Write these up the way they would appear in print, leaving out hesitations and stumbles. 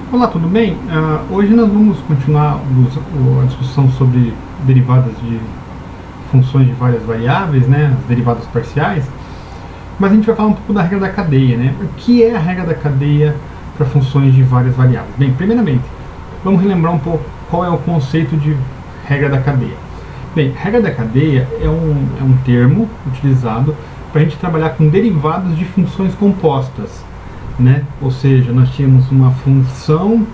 Olá, tudo bem? Hoje nós vamos continuar a discussão sobre derivadas de funções de várias variáveis, né, as derivadas parciais, mas a gente vai falar um pouco da regra da cadeia, né? O que é a regra da cadeia para funções de várias variáveis? Bem, primeiramente, vamos relembrar um pouco qual é o conceito de regra da cadeia. Bem, regra da cadeia é um termo utilizado para a gente trabalhar com derivados de funções compostas, né? Ou seja, nós tínhamos uma função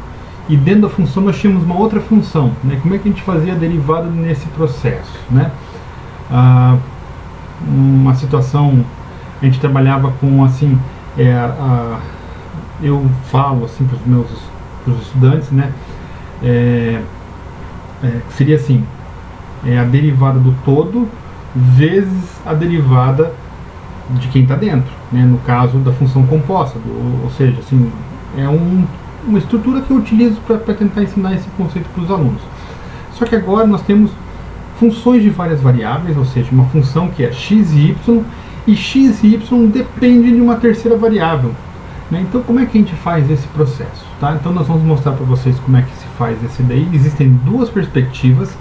e dentro da função nós tínhamos uma outra função, né? Como é que a gente fazia a derivada nesse processo, né? Uma situação, a gente trabalhava com assim, eu falo assim para os estudantes, né? Seria assim, a derivada do todo vezes a derivada de quem está dentro, né? No caso da função composta, ou seja, assim, é uma estrutura que eu utilizo para tentar ensinar esse conceito para os alunos. Só que agora nós temos funções de várias variáveis, ou seja, uma função que é x e x e y depende de uma terceira variável, né? Então como é que a gente faz esse processo, tá? Então nós vamos mostrar para vocês como é que se faz esse daí. Existem duas perspectivas,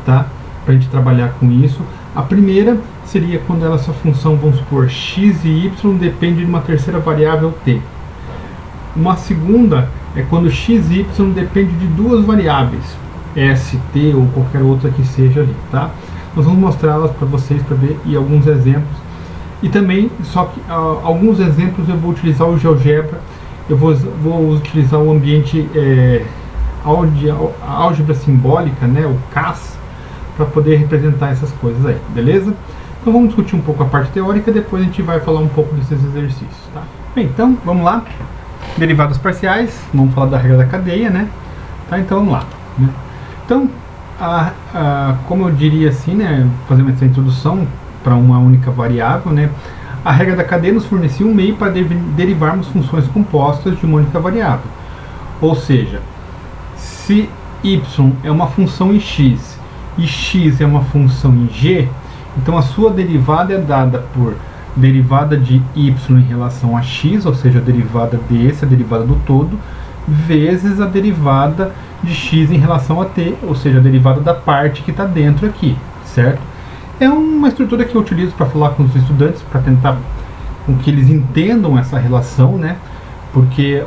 tá? Para a gente trabalhar com isso. A primeira seria quando essa função, vamos supor, x e y depende de uma terceira variável t. Uma segunda é quando x e y depende de duas variáveis, s, t ou qualquer outra que seja ali, tá? Nós vamos mostrá-las para vocês para ver e alguns exemplos. E também, só que alguns exemplos eu vou utilizar o GeoGebra, eu vou utilizar o ambiente álgebra simbólica, né, o CAS, para poder representar essas coisas aí, beleza? Então vamos discutir um pouco a parte teórica, depois a gente vai falar um pouco desses exercícios, tá? Bem, então vamos lá, derivadas parciais, vamos falar da regra da cadeia, né? Tá, então vamos lá, né? Então, como eu diria assim, né, fazendo essa introdução para uma única variável, né, a regra da cadeia nos fornecia um meio para derivarmos funções compostas de uma única variável. Ou seja, se y é uma função em x e x é uma função em g, então a sua derivada é dada por derivada de y em relação a x, ou seja, a derivada desse, a derivada do todo, vezes a derivada de x em relação a t, ou seja, a derivada da parte que está dentro aqui, certo? É uma estrutura que eu utilizo para falar com os estudantes, para tentar com que eles entendam essa relação, né? Porque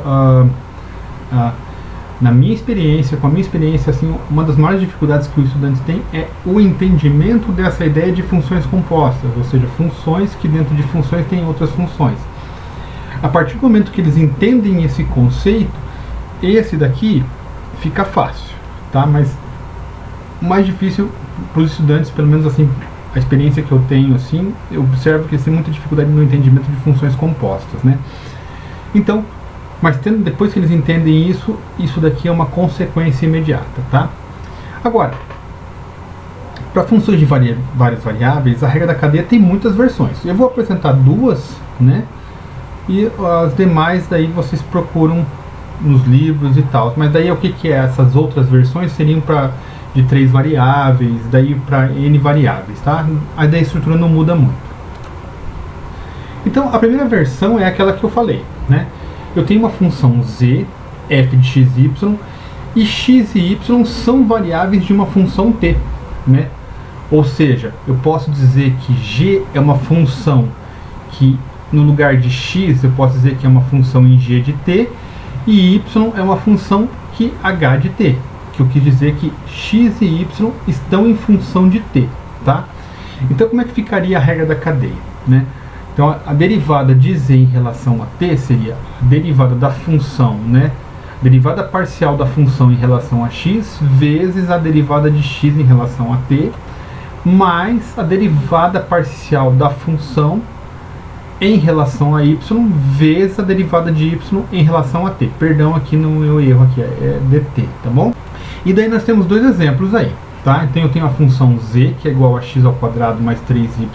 na minha experiência, com a minha experiência, assim, uma das maiores dificuldades que os estudantes têm é o entendimento dessa ideia de funções compostas, ou seja, funções que dentro de funções têm outras funções. A partir do momento que eles entendem esse conceito, esse daqui fica fácil, tá? Mas o mais difícil para os estudantes, pelo menos assim, a experiência que eu tenho, assim, eu observo que eles têm muita dificuldade no entendimento de funções compostas, né? Então, mas depois que eles entendem isso, isso daqui é uma consequência imediata, tá? Agora, para funções de várias variáveis, a regra da cadeia tem muitas versões. Eu vou apresentar duas, né? E as demais daí vocês procuram nos livros e tal. Mas daí o que é? Essas outras versões seriam de 3 variáveis, daí para n variáveis, tá? Aí daí a estrutura não muda muito. Então, a primeira versão é aquela que eu falei, né? Eu tenho uma função z, f de x e y, e x e y são variáveis de uma função t, né? Ou seja, eu posso dizer que g é uma função que, no lugar de x, eu posso dizer que é uma função em g de t, e y é uma função que h de t, que eu quis dizer que x e y estão em função de t, tá? Então, como é que ficaria a regra da cadeia, né? Então, a derivada de z em relação a t seria a derivada da função, né? Derivada parcial da função em relação a x vezes a derivada de x em relação a t, mais a derivada parcial da função em relação a y vezes a derivada de y em relação a t. Perdão, aqui no meu erro aqui é dt, tá bom? E daí nós temos dois exemplos aí, tá? Então eu tenho a função z, que é igual a x ao quadrado mais 3xy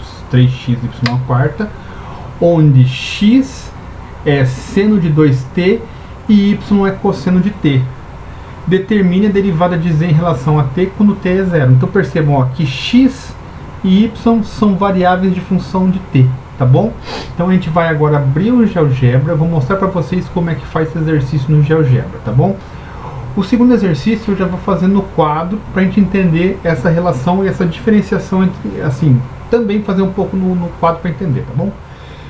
à quarta, onde x é seno de 2t e y é cosseno de t. Determine a derivada de z em relação a t quando t é zero. Então percebam, ó, que x e y são variáveis de função de t, tá bom? Então a gente vai agora abrir o GeoGebra, vou mostrar para vocês como é que faz esse exercício no GeoGebra, tá bom? O segundo exercício eu já vou fazer no quadro para a gente entender essa relação e essa diferenciação entre, assim, também fazer um pouco no quadro para entender, tá bom?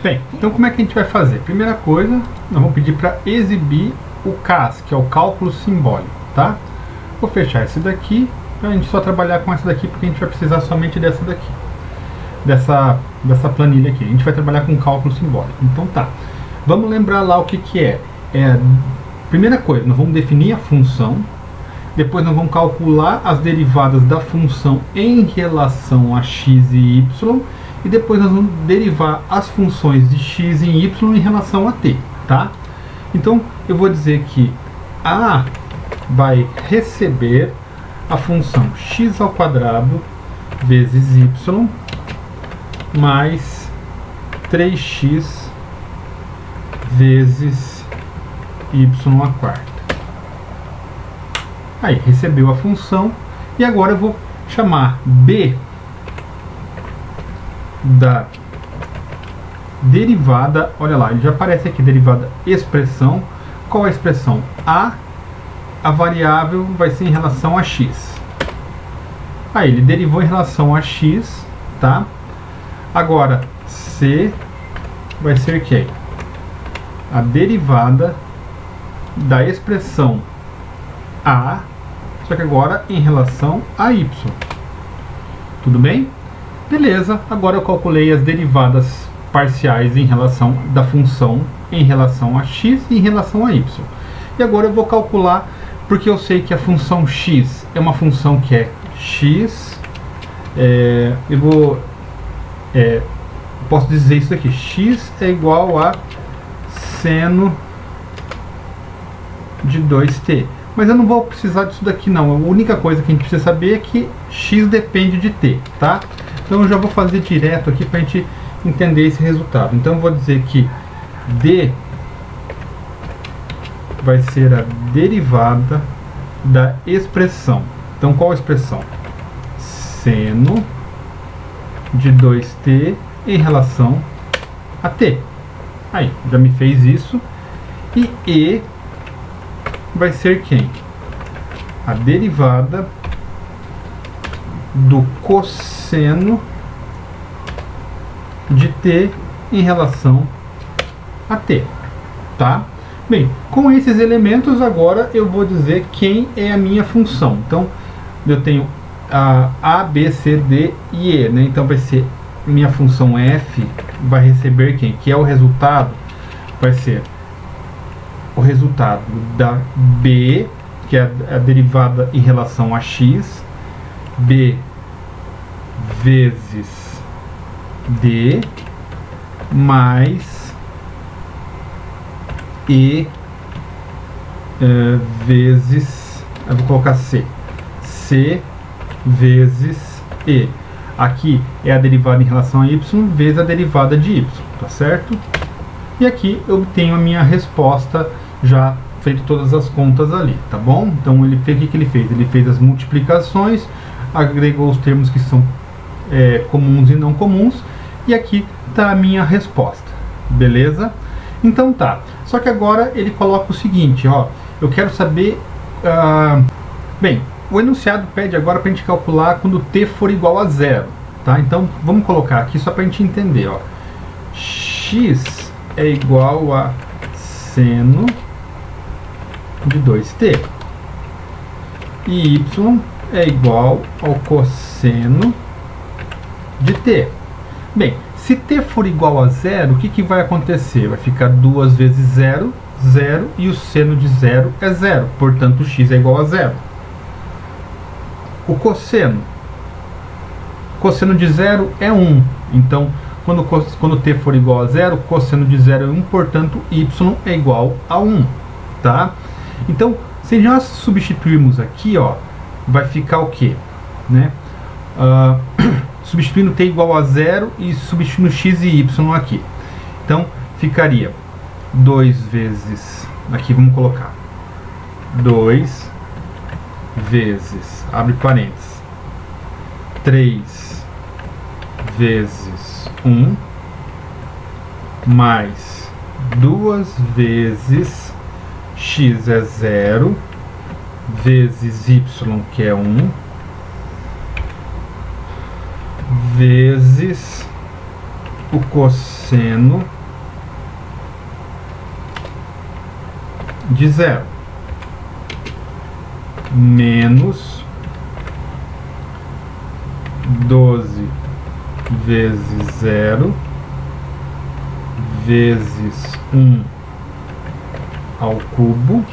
Bem, então como é que a gente vai fazer? Primeira coisa, nós vamos pedir para exibir o CAS, que é o cálculo simbólico, tá? Vou fechar esse daqui, para a gente só trabalhar com essa daqui, porque a gente vai precisar somente dessa daqui, dessa planilha aqui. A gente vai trabalhar com cálculo simbólico. Então tá, vamos lembrar lá o que é. Primeira coisa, nós vamos definir a função, depois nós vamos calcular as derivadas da função em relação a x e y, e depois nós vamos derivar as funções de x e y em relação a t, tá? Então eu vou dizer que A vai receber a função x ao quadrado vezes y mais 3x vezes y à quarta. Aí, recebeu a função, e agora eu vou chamar b da derivada, olha lá, ele já aparece aqui, derivada expressão. Qual é a expressão? A variável vai ser em relação a x. Aí, ele derivou em relação a x, tá? Agora, c vai ser quem? A derivada da expressão a, só que agora em relação a y. Tudo bem? Beleza, agora eu calculei as derivadas parciais em relação da função em relação a x e em relação a y. E agora eu vou calcular, porque eu sei que a função x é uma função que é x, posso dizer isso aqui, x é igual a seno de 2t. Mas eu não vou precisar disso daqui não, a única coisa que a gente precisa saber é que x depende de t, tá? Então eu já vou fazer direto aqui para a gente entender esse resultado. Então eu vou dizer que d vai ser a derivada da expressão. Então qual a expressão? Seno de 2t em relação a t. Aí, já me fez isso. E vai ser quem? A derivada do cosseno de t em relação a t, tá? Bem, com esses elementos agora eu vou dizer quem é a minha função. Então, eu tenho a, b, c, d e e, né? Então vai ser minha função f, vai receber quem? Que é o resultado, vai ser o resultado da b, que é a derivada em relação a x, b vezes d, mais e vezes, eu vou colocar c vezes e. Aqui é a derivada em relação a y vezes a derivada de y, tá certo? E aqui eu tenho a minha resposta já feito todas as contas ali, tá bom? Então ele fez, o que ele fez? Ele fez as multiplicações, agregou os termos que são comuns e não comuns, e aqui está a minha resposta, beleza? Então tá, só que agora ele coloca o seguinte, ó, eu quero saber, bem, o enunciado pede agora para a gente calcular quando t for igual a zero, tá? Então vamos colocar aqui só para a gente entender, ó, x é igual a seno de 2t e y é igual ao cosseno de t. Bem, se t for igual a zero, o que vai acontecer? Vai ficar 2 vezes 0, 0, e o seno de 0 é 0, portanto x é igual a 0. O cosseno de 0 é 1, então quando t for igual a 0, cosseno de 0 é 1, portanto y é igual a 1, tá? Então, se nós substituirmos aqui, ó, vai ficar o quê? Né? Substituindo t igual a 0 e substituindo x e y aqui. Então, ficaria 2 vezes, aqui vamos colocar 2 vezes, abre parênteses, 3 vezes 1 mais 2 vezes x é 0 vezes y, que é 1, vezes o cosseno de 0, menos 12 vezes 0 vezes 1 ao cubo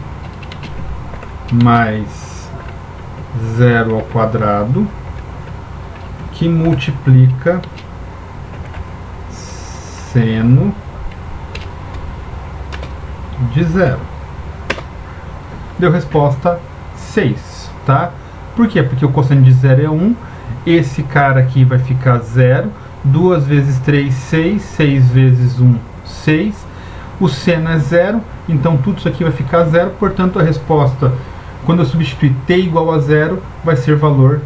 mais 0 ao quadrado, que multiplica seno de 0. Deu resposta 6, tá? Por quê? Porque o cosseno de 0 é 1, esse cara aqui vai ficar 0, 2 vezes 3, 6, 6 vezes 1, 6, o seno é 0, então tudo isso aqui vai ficar 0, portanto a resposta, quando eu substituir t igual a 0, vai ser valor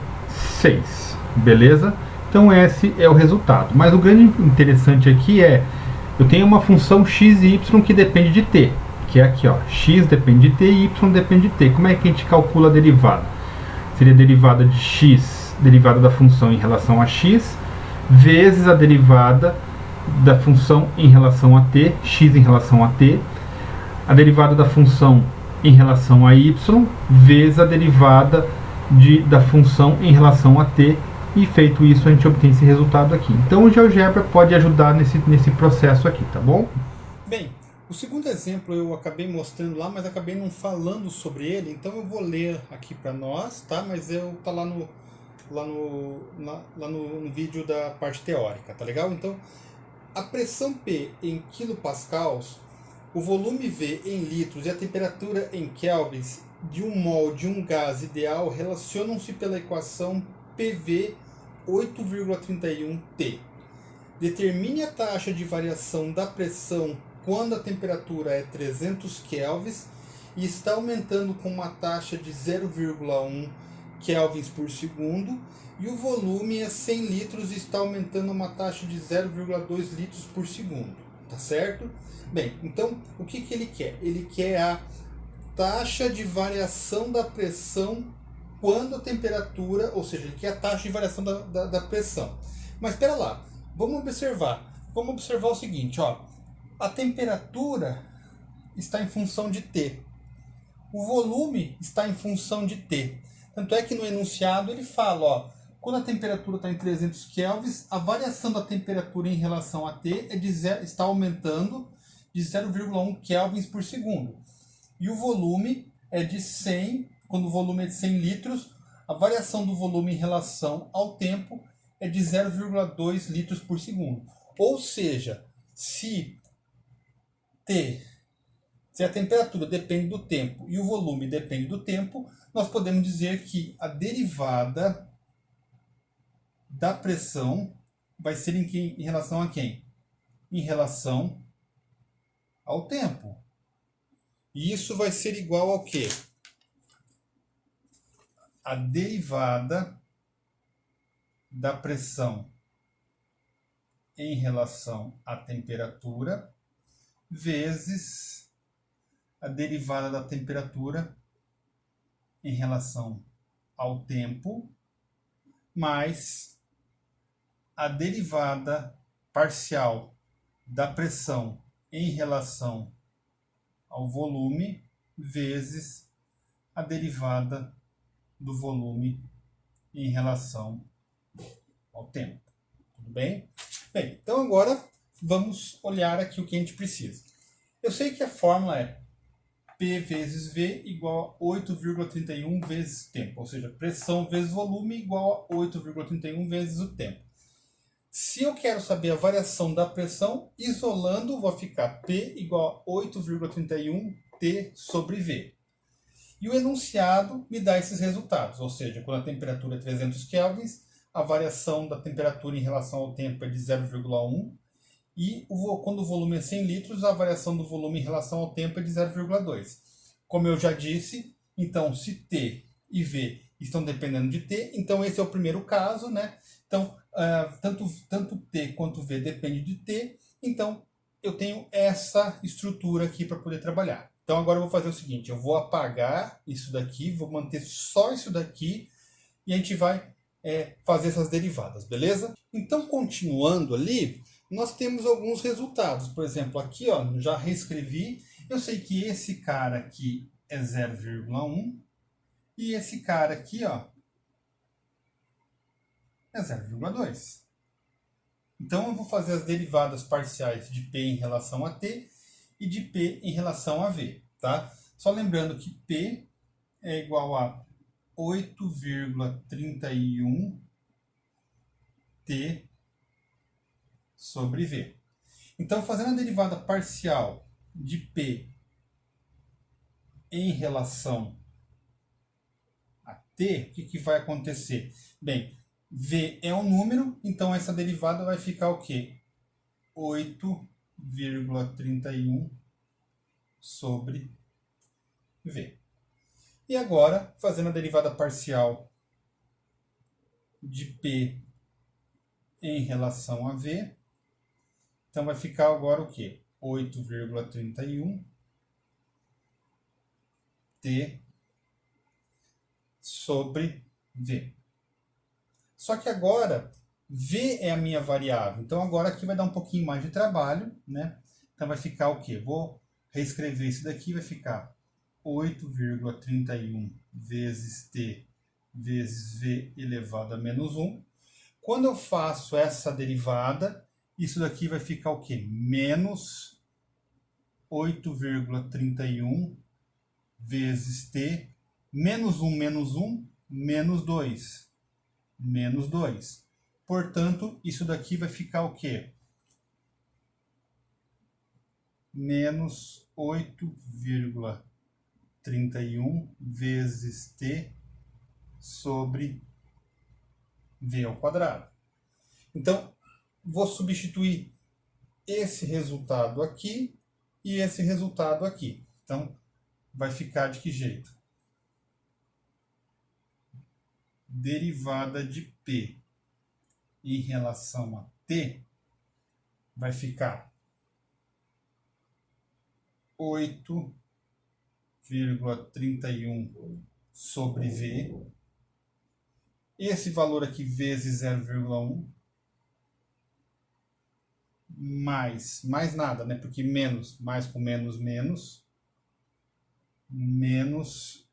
6, beleza? Então esse é o resultado. Mas o grande interessante aqui é, eu tenho uma função x e y que depende de t, que é aqui, ó, x depende de t e y depende de t. Como é que a gente calcula a derivada? Seria a derivada de x, derivada da função em relação a x, vezes a derivada da função em relação a t, x em relação a t, a derivada da função em relação a y, vezes a derivada da função em relação a t, e feito isso a gente obtém esse resultado aqui. Então o GeoGebra pode ajudar nesse processo aqui, tá bom? Bem, o segundo exemplo eu acabei mostrando lá, mas acabei não falando sobre ele, então eu vou ler aqui para nós, tá? Mas tá lá no vídeo da parte teórica, tá legal? Então, a pressão P em kilopascals, o volume V em litros e a temperatura em kelvins de um mol de um gás ideal relacionam-se pela equação PV 8,31T. Determine a taxa de variação da pressão quando a temperatura é 300 kelvins e está aumentando com uma taxa de 0,1 kelvins por segundo, e o volume é 100 litros e está aumentando a uma taxa de 0,2 litros por segundo, tá certo? Bem, então o que ele quer? Ele quer a taxa de variação da pressão quando a temperatura, ou seja, ele quer a taxa de variação da pressão. Mas espera lá, vamos observar o seguinte, ó, a temperatura está em função de T, o volume está em função de T. Tanto é que no enunciado ele fala, ó, quando a temperatura está em 300 kelvins, a variação da temperatura em relação a T está aumentando de 0,1 kelvins por segundo. E o volume é de 100, quando o volume é de 100 litros, a variação do volume em relação ao tempo é de 0,2 litros por segundo. Ou seja, se a temperatura depende do tempo e o volume depende do tempo, nós podemos dizer que a derivada da pressão vai ser em relação a quem? Em relação ao tempo. E isso vai ser igual ao quê? A derivada da pressão em relação à temperatura vezes a derivada da temperatura em relação ao tempo mais a derivada parcial da pressão em relação ao volume vezes a derivada do volume em relação ao tempo. Tudo bem? Bem, então agora vamos olhar aqui o que a gente precisa. Eu sei que a fórmula é P vezes V igual a 8,31 vezes tempo, ou seja, pressão vezes volume igual a 8,31 vezes o tempo. Se eu quero saber a variação da pressão, isolando, vou ficar P igual a 8,31 T sobre V. E o enunciado me dá esses resultados, ou seja, quando a temperatura é 300 kelvins, a variação da temperatura em relação ao tempo é de 0,1, e quando o volume é 100 litros, a variação do volume em relação ao tempo é de 0,2. Como eu já disse, então se T e V estão dependendo de T, então esse é o primeiro caso, né? Então, tanto T quanto V depende de T, então eu tenho essa estrutura aqui para poder trabalhar. Então agora eu vou fazer o seguinte, eu vou apagar isso daqui, vou manter só isso daqui e a gente vai fazer essas derivadas, beleza? Então continuando ali, nós temos alguns resultados. Por exemplo, aqui ó, já reescrevi, eu sei que esse cara aqui é 0,1 e esse cara aqui ó, é 0,2. Então eu vou fazer as derivadas parciais de P em relação a T e de P em relação a V, tá? Só lembrando que P é igual a 8,31 T sobre V. Então, fazendo a derivada parcial de P em relação a T, o que vai acontecer? Bem, V é um número, então essa derivada vai ficar o quê? 8,31 sobre V. E agora, fazendo a derivada parcial de P em relação a V, então vai ficar agora o quê? 8,31 T sobre V. Só que agora, V é a minha variável. Então agora aqui vai dar um pouquinho mais de trabalho, né? Então vai ficar o quê? Vou reescrever isso daqui, vai ficar 8,31 vezes T vezes V elevado a menos 1. Quando eu faço essa derivada, isso daqui vai ficar o quê? Menos 8,31 vezes T, menos 1, menos 2. Menos 2. Portanto, isso daqui vai ficar o quê? Menos 8,31 vezes T sobre V ao quadrado. Então, vou substituir esse resultado aqui e esse resultado aqui. Então, vai ficar de que jeito? Derivada de P em relação a T vai ficar 8,31 sobre V. Esse valor aqui vezes 0,1 mais nada, né? Porque menos, mais com menos, menos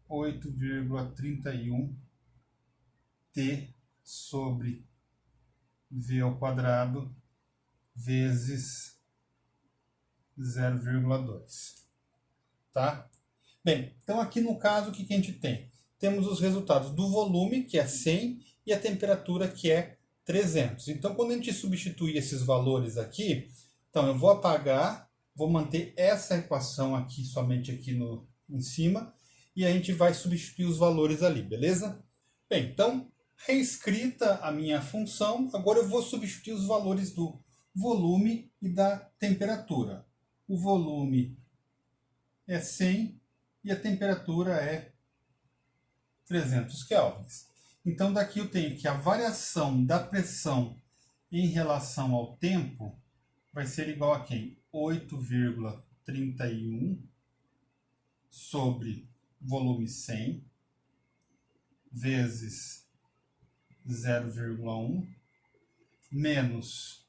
8,31 T sobre V ao quadrado vezes 0,2. Tá? Bem, então aqui no caso o que a gente tem? Temos os resultados do volume, que é 100, e a temperatura, que é 300. Então, quando a gente substitui esses valores aqui, então eu vou apagar, vou manter essa equação aqui, somente aqui em cima, e a gente vai substituir os valores ali, beleza? Bem, então, reescrita a minha função, agora eu vou substituir os valores do volume e da temperatura. O volume é 100 e a temperatura é 300 kelvins. Então, daqui eu tenho que a variação da pressão em relação ao tempo vai ser igual a quem? 8,31 sobre volume 100 vezes 0,1 menos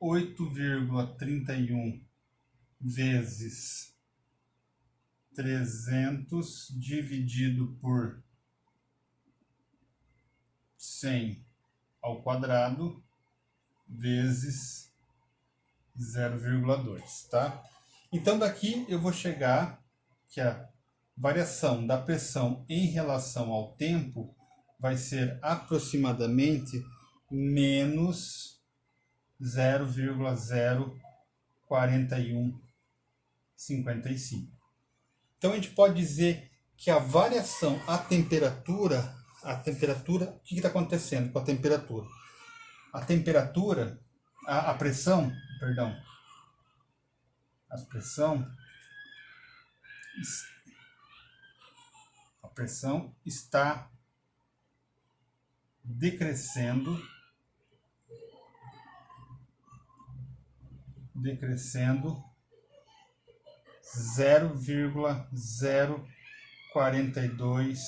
8,31 vezes 300 dividido por 100 ao quadrado vezes 0,2, tá? Então daqui eu vou chegar que a variação da pressão em relação ao tempo vai ser aproximadamente menos 0,04155. Então a gente pode dizer que a variação, a temperatura, o que está acontecendo com a temperatura? A temperatura, a pressão, perdão, a pressão está decrescendo 0,042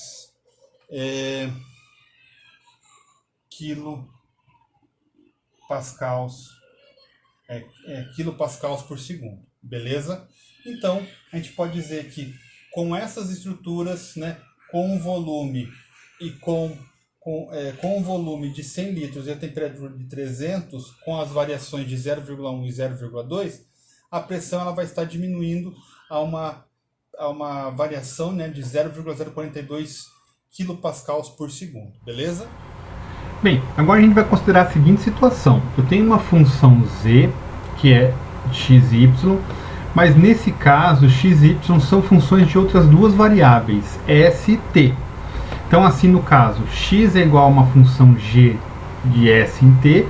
quilopascals por segundo, beleza? Então, a gente pode dizer que com essas estruturas, né, com o volume e com o volume de 100 litros e a temperatura de 300, com as variações de 0,1 e 0,2, a pressão ela vai estar diminuindo a uma variação, né, de 0,042 quilopascals por segundo, beleza? Bem, agora a gente vai considerar a seguinte situação. Eu tenho uma função z, que é xy, mas nesse caso, x e y são funções de outras duas variáveis, s e t. Então, assim, no caso, x é igual a uma função g de s em t,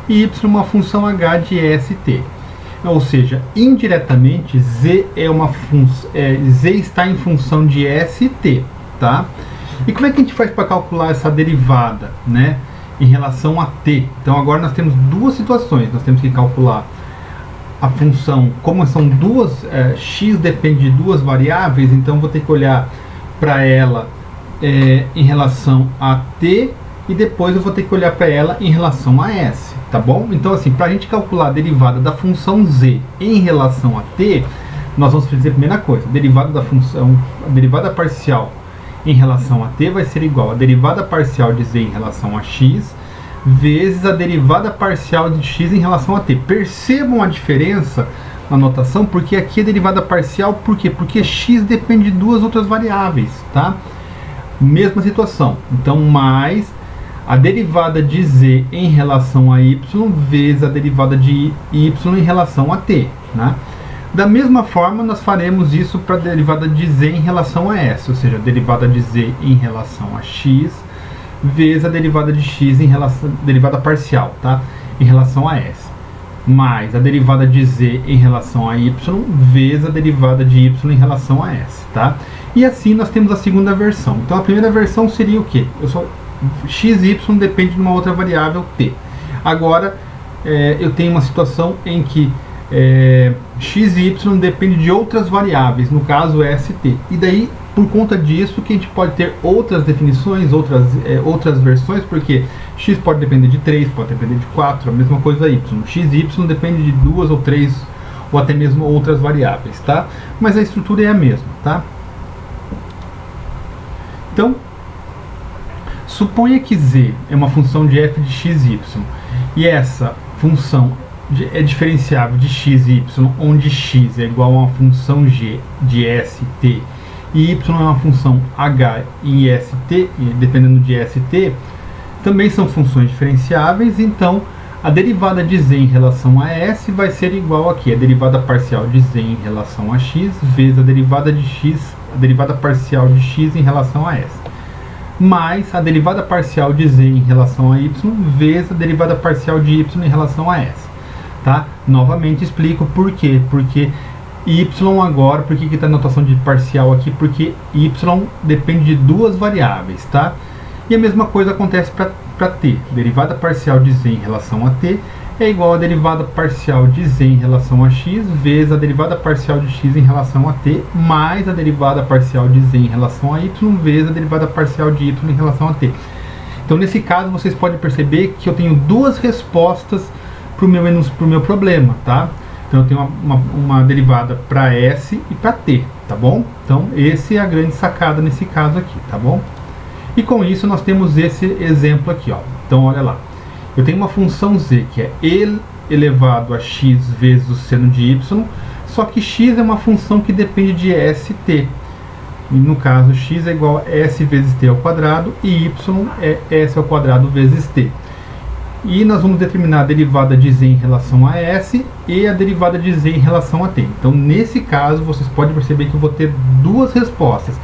e y uma função h de s t. Ou seja, indiretamente, z está em função de s e t, tá? E como é que a gente faz para calcular essa derivada, né, em relação a t? Então, agora nós temos duas situações. Nós temos que calcular a função, como são duas, x depende de duas variáveis, então vou ter que olhar para ela em relação a t, e depois eu vou ter que olhar para ela em relação a s, tá bom? Então, assim, para a gente calcular a derivada da função z em relação a t, nós vamos fazer a primeira coisa: a derivada parcial em relação a t vai ser igual a derivada parcial de z em relação a x vezes a derivada parcial de x em relação a t. Percebam a diferença na notação, porque aqui é derivada parcial, por quê? Porque x depende de duas outras variáveis, tá? Mesma situação. Então, mais a derivada de z em relação a y vezes a derivada de y em relação a t, né? Da mesma forma, nós faremos isso para a derivada de z em relação a s, ou seja, a derivada de z em relação a x vezes a derivada de x em relação, derivada parcial, tá? Em relação a s, mais a derivada de z em relação a y vezes a derivada de y em relação a s, tá? E assim nós temos a segunda versão. Então a primeira versão seria o quê? X e y depende de uma outra variável t. Agora eu tenho uma situação em que x e y depende de outras variáveis, no caso s e t. E daí, por conta disso, que a gente pode ter outras definições, outras versões, porque x pode depender de 3, pode depender de 4, a mesma coisa y. X e y depende de 2 ou 3, ou até mesmo outras variáveis, tá? Mas a estrutura é a mesma, tá? Então, suponha que z é uma função de f de x e y, e essa função é diferenciável de x e y, onde x é igual a uma função g de s t, e y é uma função h em st, dependendo de st, também são funções diferenciáveis. Então, a derivada de z em relação a s vai ser igual aqui, a derivada parcial de z em relação a x, vezes a derivada de x, a derivada parcial de x em relação a s, mais a derivada parcial de z em relação a y, vezes a derivada parcial de y em relação a s. Tá? Novamente explico por quê. Porque y agora, por que está a notação de parcial aqui? Porque y depende de duas variáveis, tá? E a mesma coisa acontece para t. Derivada parcial de z em relação a t é igual a derivada parcial de z em relação a x, vezes a derivada parcial de x em relação a t, mais a derivada parcial de z em relação a y, vezes a derivada parcial de y em relação a t. Então, nesse caso, vocês podem perceber que eu tenho duas respostas para o meu problema, tá? Então eu tenho uma derivada para s e para t, tá bom? Então essa é a grande sacada nesse caso aqui, tá bom? E com isso nós temos esse exemplo aqui, ó. Então olha lá, eu tenho uma função z que é elevado a x vezes o seno de y, só que x é uma função que depende de s e t. E no caso x é igual a s vezes t ao quadrado e y é s ao quadrado vezes t. E nós vamos determinar a derivada de z em relação a s e a derivada de z em relação a t. Então, nesse caso, vocês podem perceber que eu vou ter duas respostas.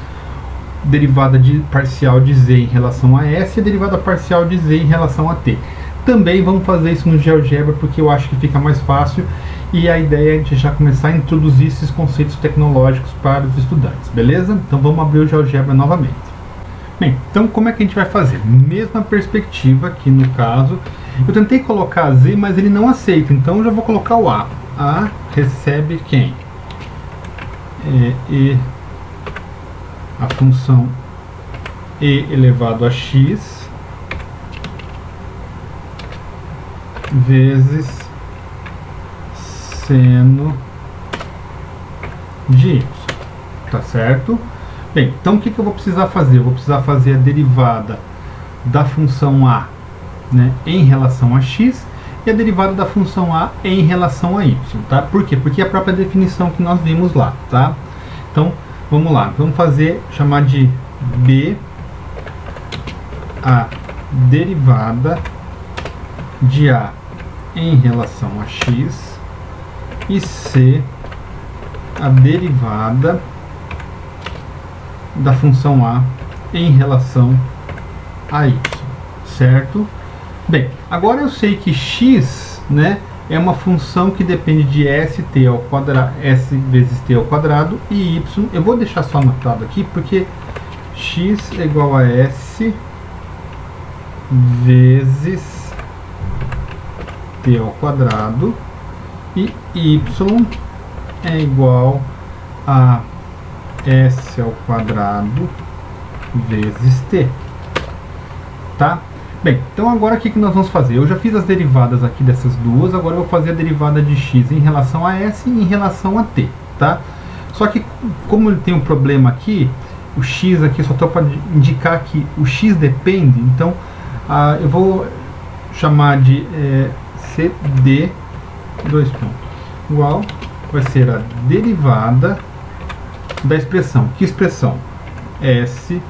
Derivada parcial de z em relação a s e a derivada parcial de z em relação a t. Também vamos fazer isso no GeoGebra, porque eu acho que fica mais fácil. E a ideia é a gente já começar a introduzir esses conceitos tecnológicos para os estudantes, beleza? Então, vamos abrir o GeoGebra novamente. Bem, então como é que a gente vai fazer? Mesma perspectiva aqui no caso. Eu tentei colocar z, mas ele não aceita, então eu já vou colocar o a. A recebe quem? e a função e elevado a x vezes seno de y, tá certo? Bem, então o que eu vou precisar fazer? Eu vou precisar fazer a derivada da função a, né, em relação a x, e a derivada da função a em relação a y, tá? Por quê? Porque é a própria definição que nós vimos lá, tá? Então, vamos lá, vamos chamar de b a derivada de a em relação a x e c a derivada da função a em relação a y, certo? Bem, agora eu sei que x, né, é uma função que depende de st ao quadrado, s vezes t ao quadrado, e y, eu vou deixar só anotado aqui, porque x é igual a s vezes t ao quadrado, e y é igual a s ao quadrado vezes t, tá? Bem, então agora o que nós vamos fazer? Eu já fiz as derivadas aqui dessas duas, agora eu vou fazer a derivada de x em relação a s e em relação a t, tá? Só que, como ele tem um problema aqui, o x aqui, só estou para indicar que o x depende, então eu vou chamar de cd, dois pontos, igual, vai ser a derivada da expressão. Que expressão? S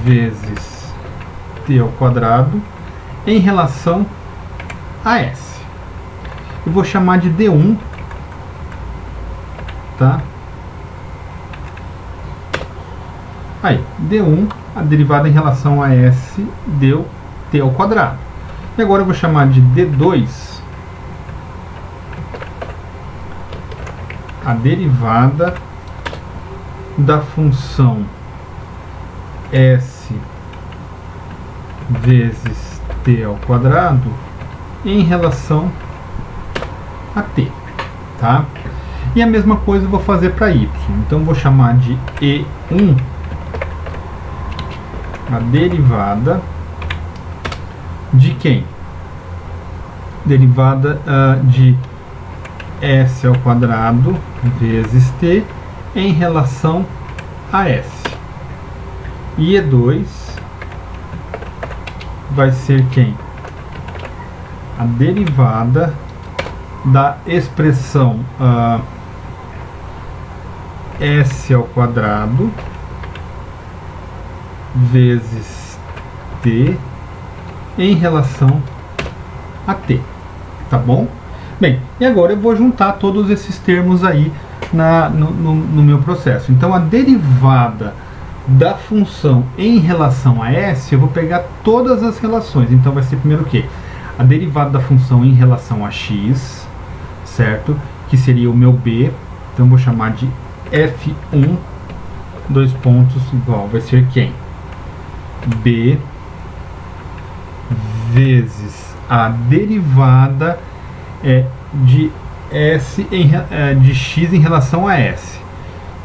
vezes t ao quadrado em relação a s. Eu vou chamar de d1, tá? Aí, d1, a derivada em relação a s deu t ao quadrado. E agora eu vou chamar de d2, a derivada da função s vezes t ao quadrado em relação a t, tá? E a mesma coisa eu vou fazer para y. Então vou chamar de e1, a derivada de quem? Derivada de s ao quadrado vezes t em relação a s. E e2 vai ser quem? A derivada da expressão s ao quadrado vezes t em relação a t, tá bom? Bem, e agora eu vou juntar todos esses termos aí no meu processo. Então a derivada da função em relação a s, eu vou pegar todas as relações. Então vai ser primeiro o quê? A derivada da função em relação a x, certo? Que seria o meu b. Então eu vou chamar de f1, dois pontos, igual, vai ser quem? B vezes a derivada de x em relação a s.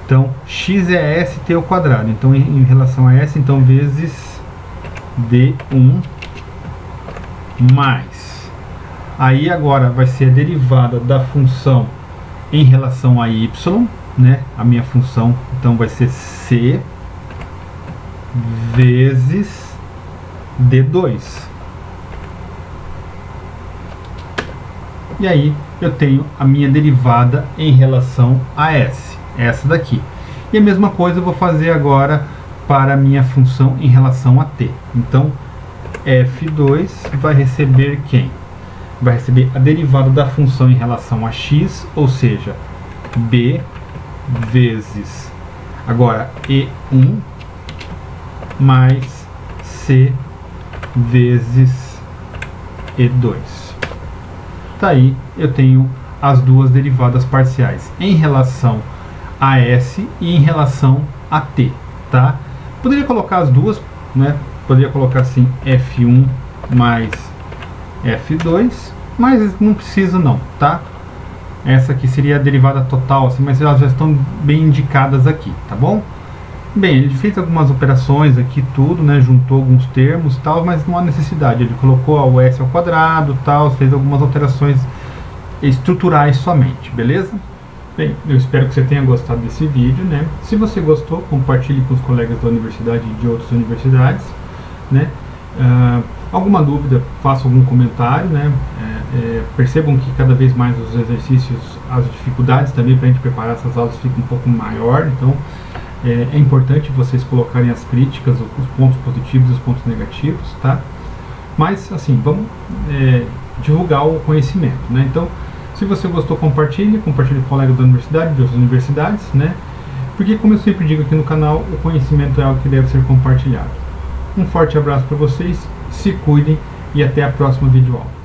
Então, x é st ao quadrado. Então, em relação a s, então, vezes d1 mais. Aí, agora, vai ser a derivada da função em relação a y, né? A minha função, então, vai ser c vezes d2. E aí, eu tenho a minha derivada em relação a s. Essa daqui. E a mesma coisa eu vou fazer agora para a minha função em relação a t. Então, f2 vai receber quem? Vai receber a derivada da função em relação a x, ou seja, b vezes, agora, e1 mais c vezes e2. Tá aí, eu tenho as duas derivadas parciais em relação a s e em relação a t, tá? Poderia colocar as duas, né? Poderia colocar assim f1 mais f2, mas não precisa não, tá? Essa aqui seria a derivada total, assim, mas elas já estão bem indicadas aqui, tá bom? Bem, ele fez algumas operações aqui, tudo, né? Juntou alguns termos e tal, mas não há necessidade. Ele colocou o s ao quadrado, tal, fez algumas alterações estruturais somente, beleza? Bem, eu espero que você tenha gostado desse vídeo, né? Se você gostou, compartilhe com os colegas da universidade e de outras universidades, né? Alguma dúvida, faça algum comentário, né? Percebam que cada vez mais os exercícios, as dificuldades também para a gente preparar essas aulas ficam um pouco maior, então é importante vocês colocarem as críticas, os pontos positivos e os pontos negativos, tá? Mas, assim, vamos divulgar o conhecimento, né? Então, se você gostou, compartilhe com colegas da universidade, de outras universidades, né? Porque, como eu sempre digo aqui no canal, o conhecimento é algo que deve ser compartilhado. Um forte abraço para vocês, se cuidem e até a próxima videoaula.